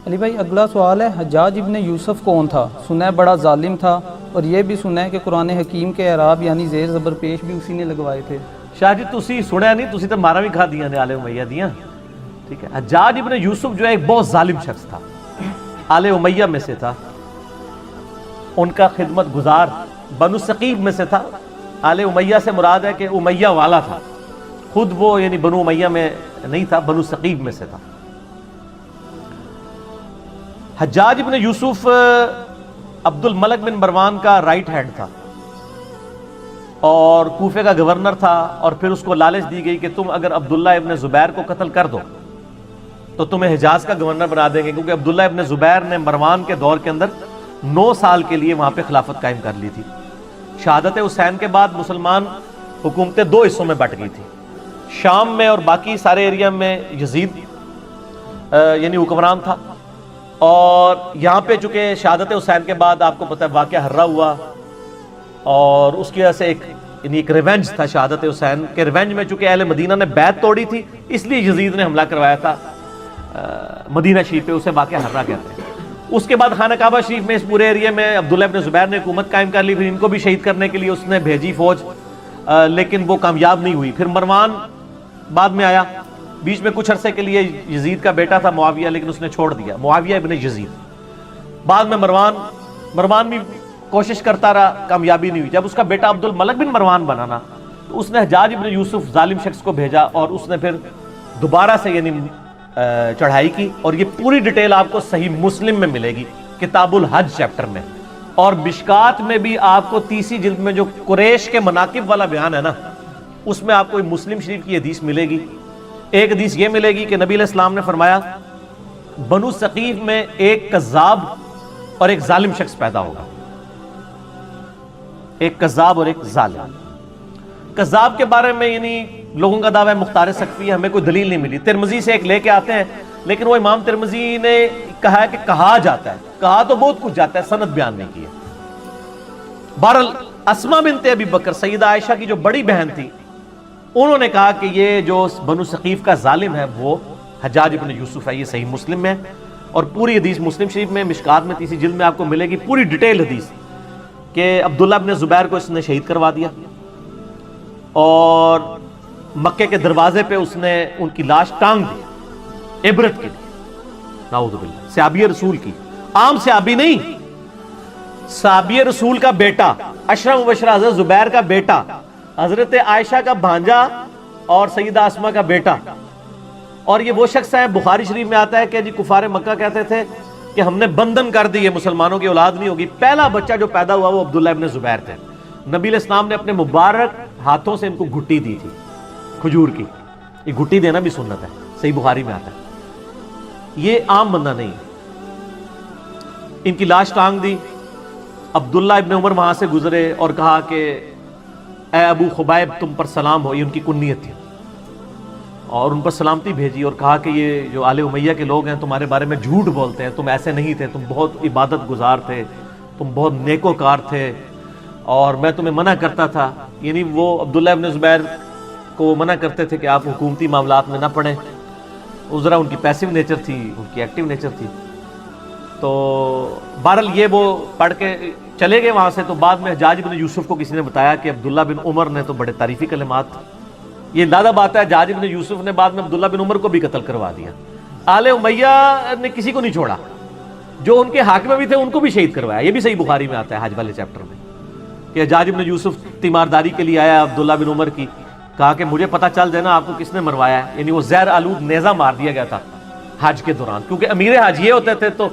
علی بھائی اگلا سوال ہے، حجاج ابن یوسف کون تھا؟ سنا ہے بڑا ظالم تھا، اور یہ بھی سنا ہے کہ قرآن حکیم کے اعراب یعنی زیر زبر پیش بھی اسی نے لگوائے تھے۔ شاہ جی تسی سنیا نہیں، تسی تو مارا بھی کھا دیا نے آل امیہ دیاں، ٹھیک ہے۔ حجاج ابن یوسف جو ہے ایک بہت ظالم شخص تھا، آل امیہ میں سے تھا، ان کا خدمت گزار بنو ثقیف میں سے تھا۔ آل امیہ سے مراد ہے کہ امیہ والا تھا، خود وہ یعنی بنو امیہ میں نہیں تھا، بنو ثقیف میں سے تھا۔ حجاج ابن یوسف عبد الملک بن مروان کا رائٹ ہینڈ تھا اور کوفے کا گورنر تھا، اور پھر اس کو لالچ دی گئی کہ تم اگر عبداللہ ابن زبیر کو قتل کر دو تو تمہیں حجاز کا گورنر بنا دیں گے، کیونکہ عبداللہ ابن زبیر نے مروان کے دور کے اندر 9 سال کے لیے وہاں پہ خلافت قائم کر لی تھی۔ شہادت حسین کے بعد مسلمان حکومتیں 2 حصوں میں بٹ گئی تھی، شام میں اور باقی سارے ایریا میں یزید یعنی حکمران تھا، اور یہاں پہ چونکہ شہادت حسین کے بعد آپ کو پتہ ہے واقعہ ہررا ہوا، اور اس کی وجہ سے ایک ریونج تھا شہادت حسین کے ریونج میں، چونکہ اہل مدینہ نے بیعت توڑی تھی اس لیے یزید نے حملہ کروایا تھا مدینہ شریف پہ، اسے واقعہ ہررا کہتے ہیں۔ اس کے بعد خانہ کعبہ شریف میں اس پورے ایریا میں عبداللہ ابن زبیر نے حکومت قائم کر لی، پھر ان کو بھی شہید کرنے کے لیے اس نے بھیجی فوج، لیکن وہ کامیاب نہیں ہوئی۔ پھر مروان بعد میں آیا، بیچ میں کچھ عرصے کے لیے یزید کا بیٹا تھا معاویہ، لیکن اس نے چھوڑ دیا، معاویہ ابن یزید۔ بعد میں مروان بھی کوشش کرتا رہا، کامیابی نہیں ہوئی۔ جب اس کا بیٹا عبد الملک بن مروان بنا نا، تو اس نے حجاج ابن یوسف ظالم شخص کو بھیجا، اور اس نے پھر دوبارہ سے یعنی چڑھائی کی، اور یہ پوری ڈیٹیل آپ کو صحیح مسلم میں ملے گی کتاب الحج چیپٹر میں، اور مشکات میں بھی آپ کو 30 جلد میں جو قریش کے مناقب والا بیان ہے نا، اس میں آپ کو مسلم شریف کی حدیث ملے گی۔ ایک حدیث یہ ملے گی کہ نبی علیہ السلام نے فرمایا بنو ثقیف میں ایک کذاب اور ایک ظالم شخص پیدا ہوگا، ایک کذاب اور ایک ظالم۔ کذاب کے بارے میں یعنی لوگوں کا دعویٰ ہے مختار سقفی، ہمیں کوئی دلیل نہیں ملی، ترمذی سے ایک لے کے آتے ہیں، لیکن وہ امام ترمذی نے کہا ہے کہ کہا جاتا ہے، کہا تو بہت کچھ جاتا ہے، سند بیان نہیں کی ہے۔ بہرحال اسما بنت ابی بکر سیدہ عائشہ کی جو بڑی بہن تھی، انہوں نے کہا کہ یہ جو بنو ثقیف کا ظالم ہے وہ حجاج ابن یوسف ہے، یہ صحیح مسلم میں، اور پوری حدیث مسلم شریف میں مشکات میں 30 جلد میں آپ کو ملے گی پوری ڈیٹیل حدیث، کہ عبداللہ ابن زبیر کو اس نے شہید کروا دیا، اور مکے کے دروازے پہ اس نے ان کی لاش ٹانگ دی عبرت کے لیے، نعوذ باللہ، صحابی رسول کی، عام صحابی نہیں، صحابی رسول کا بیٹا، اشرف مبشرہ حضرت زبیر کا بیٹا، حضرت عائشہ کا بھانجا اور سیدہ اسما کا بیٹا۔ اور یہ وہ شخص ہے، بخاری شریف میں آتا ہے کہ جی کفار مکہ کہتے تھے کہ ہم نے بندھن کر دی، یہ مسلمانوں کی اولاد نہیں ہوگی۔ پہلا بچہ جو پیدا ہوا وہ عبداللہ ابن زبیر تھے۔ نبی علیہ السلام نے اپنے مبارک ہاتھوں سے ان کو گھٹی دی تھی کھجور کی، یہ گھٹی دینا بھی سنت ہے، صحیح بخاری میں آتا ہے، یہ عام بندہ نہیں۔ ان کی لاش ٹانگ دی، عبداللہ ابن عمر وہاں سے گزرے اور کہا کہ اے ابو خبیب تم پر سلام ہو، یہ ان کی کنیت تھی، اور ان پر سلامتی بھیجی، اور کہا کہ یہ جو آل امیہ کے لوگ ہیں تمہارے بارے میں جھوٹ بولتے ہیں، تم ایسے نہیں تھے، تم بہت عبادت گزار تھے، تم بہت نیکوکار تھے، اور میں تمہیں منع کرتا تھا، یعنی وہ عبداللہ ابن زبیر کو منع کرتے تھے کہ آپ حکومتی معاملات میں نہ پڑیں، ذرا ان کی پیسیو نیچر تھی، ان کی ایکٹیو نیچر تھی۔ تو بہرحال یہ وہ پڑھ کے چلے گئے وہاں سے، تو بعد میں حجاج بن یوسف کو کسی نے بتایا کہ عبداللہ بن عمر نے تو بڑے تعریفی کلمات، یہ اندازہ بات ہے حجاج بن یوسف نے بعد میں عبداللہ بن عمر کو بھی قتل کروا دیا۔ آل امیہ نے کسی کو نہیں چھوڑا، جو ان کے حاکم بھی تھے ان کو بھی شہید کروایا، یہ بھی صحیح بخاری میں آتا ہے حج والے چیپٹر میں، کہ حجاج بن یوسف تیمارداری کے لیے آیا عبداللہ بن عمر کی، کہا کہ مجھے پتہ چل جائے نا آپ کو کس نے مروایا ہے، یعنی وہ زہر آلود نیزہ مار دیا گیا تھا حج کے دوران، کیونکہ امیر حج یہ ہوتے تھے، تو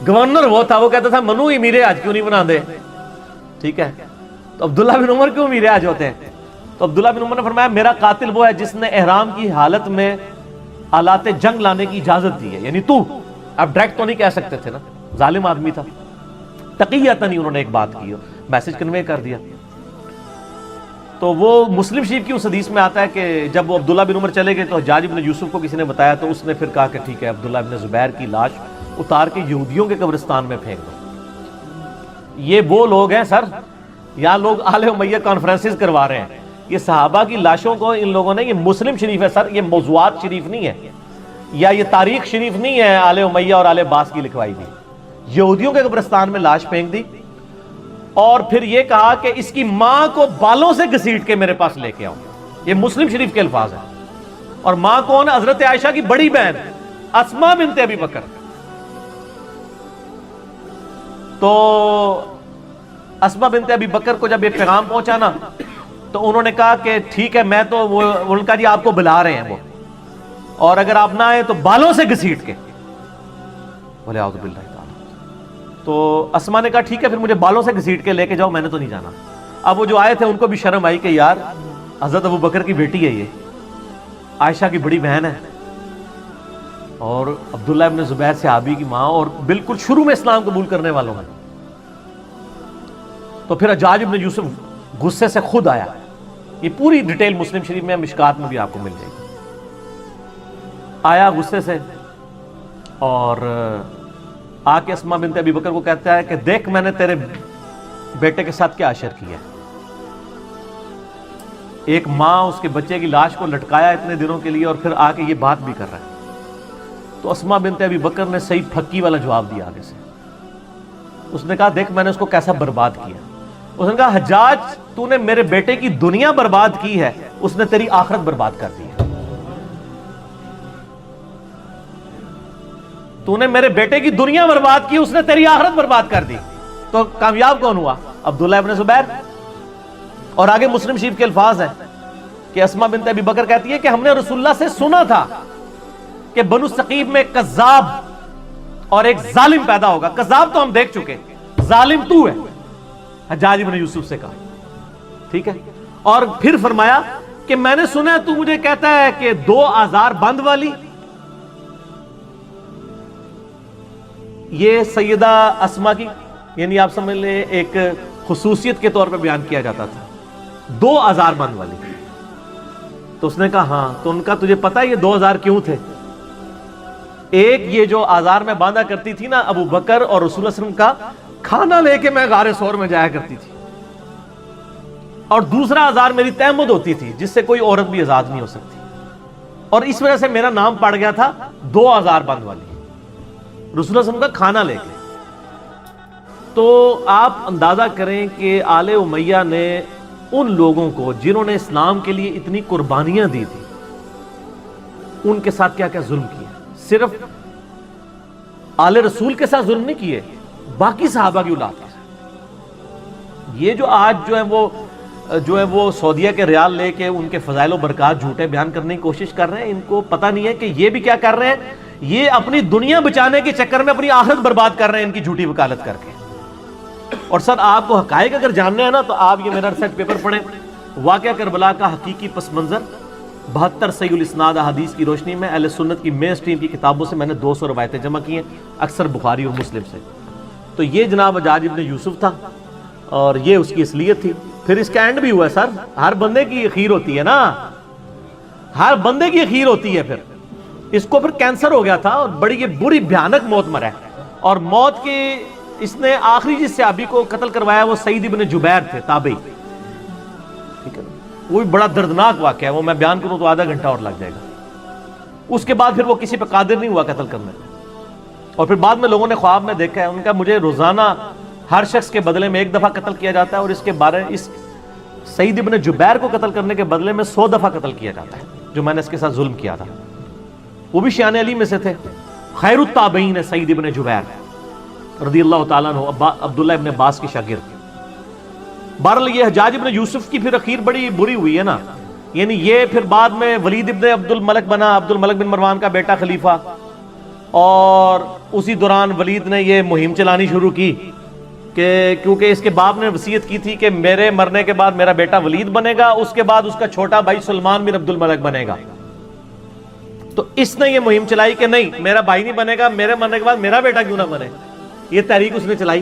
گورنر وہ تھا، وہ کہتا تھا منو امیر حج کیوں نہیں بنا دے، ٹھیک ہے، تو عبداللہ بن عمر کیوں امیر حج ہوتے ہیں؟ تو عبداللہ بن عمر نے فرمایا میرا قاتل وہ ہے جس نے احرام کی حالت میں آلات جنگ لانے کی اجازت دی ہے، یعنی تو اب ڈائریکٹ تو نہیں کہہ سکتے تھے نا، ظالم آدمی تھا، تقیۃً انہوں نے ایک بات کی، میسج کنوے کر دیا۔ تو وہ مسلم شریف کی اس حدیث میں آتا ہے کہ جب وہ عبداللہ بن عمر چلے گئے تو حجاج بن یوسف کو کسی نے بتایا، تو اس نے پھر کہا کہ ٹھیک ہے عبداللہ بن زبیر کی لاش اتار کے یہودیوں کے قبرستان میں پھینک دو۔ یہ وہ لوگ ہیں سر، یہاں لوگ آل امیہ کانفرنسز کروا رہے ہیں، یہ صحابہ کی لاشوں کو ان لوگوں نے، یہ مسلم شریف ہے سر، یہ موضوعات شریف نہیں ہے، یا یہ تاریخ شریف نہیں ہے آل امیہ اور آل عباس کی لکھوائی دی، یہودیوں کے قبرستان میں لاش پھینک دی اور پھر یہ کہا کہ اس کی ماں کو بالوں سے گھسیٹ کے میرے پاس لے کے آؤ. یہ مسلم شریف کے الفاظ ہیں. اور ماں کون ہے؟ حضرت عائشہ کی بڑی بہن اسماء بنت ابی بکر. تو اسماء بنت ابی بکر کو جب یہ پیغام پہنچا نا تو انہوں نے کہا کہ ٹھیک ہے میں تو ان کا جی آپ کو بلا رہے ہیں وہ، اور اگر آپ نہ آئے تو بالوں سے گھسیٹ کے. بولے اعوذ باللہ تعالی. تو اسماء نے کہا ٹھیک ہے پھر مجھے بالوں سے گھسیٹ کے لے کے جاؤ، میں نے تو نہیں جانا. اب وہ جو آئے تھے ان کو بھی شرم آئی کہ یار حضرت ابو بکر کی بیٹی ہے، یہ عائشہ کی بڑی بہن ہے اور عبداللہ ابن زبیر صحابی کی ماں، اور بالکل شروع میں اسلام قبول کرنے والوں میں. تو پھر حجاج ابن یوسف غصے سے خود آیا. یہ پوری ڈیٹیل مسلم شریف میں، مشکات میں بھی آپ کو مل جائے گی. آیا غصے سے اور آ کے اسماء بنت ابی بکر کو کہتا ہے کہ دیکھ میں نے تیرے بیٹے کے ساتھ کیا اشر کیا ہے. ایک ماں اس کے بچے کی لاش کو لٹکایا اتنے دنوں کے لیے اور پھر آ کے یہ بات بھی کر رہا ہے. تو اسماء بنت ابی بکر نے صحیح پھکی والا جواب دیا آگے سے. اس نے کہا دیکھ میں نے اس کو کیسا برباد کیا. اس نے کہا حجاج تو نے میرے بیٹے کی دنیا برباد کی ہے، اس نے تیری آخرت برباد کر دی ہے. تو نے میرے بیٹے کی دنیا برباد کی، اس نے تیری آخرت برباد کر دی. تو کامیاب کون ہوا؟ عبداللہ ابن زبیر. اور آگے مسلم شریف کے الفاظ ہیں کہ اسماء بنت ابی بکر کہتی ہے کہ ہم نے رسول اللہ سے سنا تھا کہ بنو ثقیف میں کذاب اور ایک ظالم پیدا ہوگا. کذاب تو ہم دیکھ چکے، ظالم تو ہے. حجاج ابن یوسف سے کہا ٹھیک ہے. اور پھر فرمایا کہ میں نے سنا ہے تو مجھے کہتا ہے کہ 2 آزار بند والی. یہ سیدہ اسماء کی یعنی آپ سمجھ لیں ایک خصوصیت کے طور پہ بیان کیا جاتا تھا، 2 آزار بند والی. تو اس نے کہا ہاں. تو ان کا تجھے پتا ہے یہ 2 آزار کیوں تھے؟ ایک یہ جو آزار میں باندھا کرتی تھی نا ابو بکر اور رسول اللہ صلی اللہ علیہ وسلم کا کھانا لے کے میں غار ثور میں جایا کرتی تھی، اور دوسرا آزار میری تہمت ہوتی تھی جس سے کوئی عورت بھی آزاد نہیں ہو سکتی، اور اس وجہ سے میرا نام پڑ گیا تھا 2 آزار بند والی، رسول اللہ صلی اللہ علیہ وسلم کا کھانا لے کے. تو آپ اندازہ کریں کہ آل امیہ نے ان لوگوں کو جنہوں نے اسلام کے لیے اتنی قربانیاں دی تھی ان کے ساتھ کیا کیا ظلم کیا. صرف آل رسول کے ساتھ ظلم نہیں کیے، باقی صحابہ کی اولاد کے ساتھ. یہ جو آج جو ہے وہ سعودیہ کے ریال لے کے ان کے فضائل و برکات جھوٹے بیان کرنے کی کوشش کر رہے ہیں، ان کو پتہ نہیں ہے کہ یہ بھی کیا کر رہے ہیں. یہ اپنی دنیا بچانے کے چکر میں اپنی آخرت برباد کر رہے ہیں ان کی جھوٹی وکالت کر کے. اور سر آپ کو حقائق اگر جاننے ہیں نا تو آپ یہ میرا ریسرچ پیپر پڑھیں، واقعہ کربلا کا حقیقی پس منظر 72 صحیح الاسناد احادیث کی روشنی میں اہل سنت کی مین اسٹریم کی کتابوں سے میں نے 200 روایتیں جمع کی ہیں، اکثر بخاری اور مسلم سے. تو یہ جناب حجاج ابن یوسف تھا اور یہ اس کی اصلیت تھی. پھر اس کا اینڈ بھی ہوا ہے سر. ہر بندے کی اخیر ہوتی ہے نا، ہر بندے کی اخیر ہوتی ہے. پھر اس کو پھر کینسر ہو گیا تھا اور بڑی یہ بری بھیانک موت مرا ہے. اور موت کی اس نے آخری جس صحابی کو قتل کروایا وہ سعید ابن جبیر تھے، تابعی. ٹھیک ہے، وہ بھی بڑا دردناک واقعہ ہے، وہ میں بیان کروں تو آدھا گھنٹہ اور لگ جائے گا. اس کے بعد پھر وہ کسی پہ قادر نہیں ہوا قتل کرنے. اور پھر بعد میں لوگوں نے خواب میں دیکھا ہے ان کا مجھے روزانہ ہر شخص کے بدلے میں 1 دفعہ قتل کیا جاتا ہے، اور اس کے بارے اس سعید ابن جبیر کو قتل کرنے کے بدلے میں 100 دفعہ قتل کیا جاتا ہے جو میں نے اس کے ساتھ ظلم کیا تھا. وہ بھی شیان علی میں سے تھے، خیر التابعین ہے سعید ابن جبیر رضی اللہ تعالیٰ عنہ، عبداللہ ابن عباس کی شاگرد. بہرحال یہ حجاج ابن یوسف کی پھر اخیر بڑی بری ہوئی ہے نا. یعنی یہ پھر بعد میں ولید ابن عبد الملک بنا، عبد الملک بن مروان کا بیٹا خلیفہ، اور اسی دوران ولید نے یہ مہم چلانی شروع کی کہ کیونکہ اس کے باپ نے وصیت کی تھی کہ میرے مرنے کے بعد میرا بیٹا ولید بنے گا، اس کے بعد اس کا چھوٹا بھائی سلمان بن عبد الملک بنے گا. تو اس نے یہ مہم چلائی کہ نہیں میرا بھائی نہیں بنے گا، میرے مرنے کے بعد میرا بیٹا کیوں نہ بنے. یہ تحریک اس نے چلائی.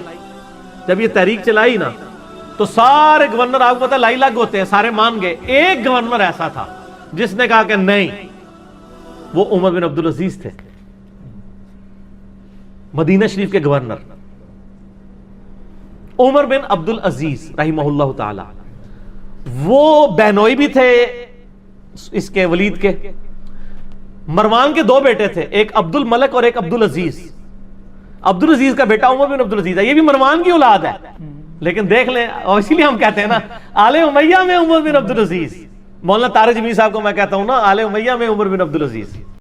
جب یہ تحریک چلائی نا تو سارے گورنر آپ کو پتا لائی لگ ہوتے ہیں، سارے مان گئے. ایک گورنر ایسا تھا جس نے کہا کہ نہیں، وہ عمر بن عبد العزیز تھے، مدینہ شریف کے گورنر عمر بن عبد العزیز رحمہ اللہ تعالی. وہ بہنوئی بھی تھے اس کے ولید کے، مروان کے دو بیٹے تھے، ایک عبد الملک اور ایک عبد العزیز. عبد العزیز کا بیٹا عمر بن عبد العزیز ہے، یہ بھی مروان کی اولاد ہے. لیکن دیکھ لیں، اور اسی لیے ہم کہتے ہیں نا آل امیہ میں عمر بن عبد العزیز. مولانا طارق جمیل صاحب کو میں کہتا ہوں نا آل امیہ میں عمر بن عبد العزیز.